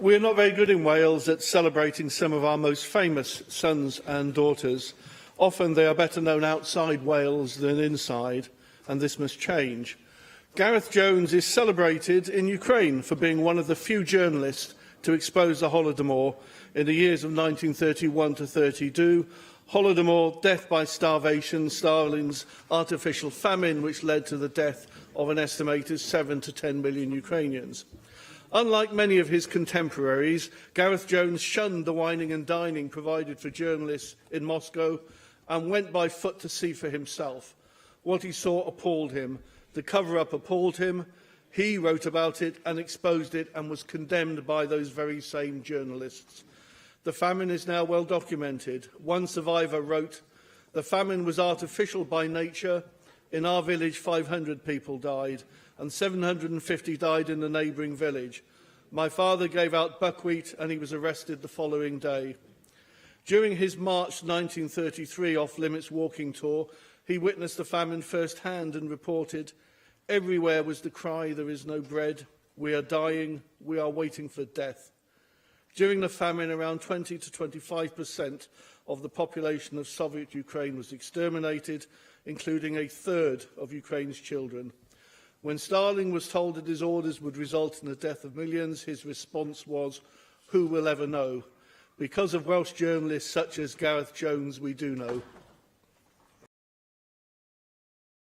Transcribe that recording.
We are not very good in Wales at celebrating some of our most famous sons and daughters. Often they are better known outside Wales than inside, and this must change. Gareth Jones is celebrated in Ukraine for being one of the few journalists to expose the Holodomor in the years of 1931 to 32. Holodomor, death by starvation, Stalin's artificial famine, which led to the death of an estimated 7 to 10 million Ukrainians. Unlike many of his contemporaries, Gareth Jones shunned the wining and dining provided for journalists in Moscow and went by foot to see for himself. What he saw appalled him. The cover-up appalled him. He wrote about it and exposed it and was condemned by those very same journalists. The famine is now well documented. One survivor wrote, "The famine was artificial by nature. In our village, 500 people died, and 750 died in the neighbouring village. My father gave out buckwheat and he was arrested the following day." During his March 1933 off-limits walking tour, he witnessed the famine firsthand and reported, "Everywhere was the cry, there is no bread. We are dying. We are waiting for death." During the famine, around 20 to 25% of the population of Soviet Ukraine was exterminated, including a third of Ukraine's children. When Stalin was told that his orders would result in the death of millions, his response was, "Who will ever know?" Because of Welsh journalists such as Gareth Jones, we do know.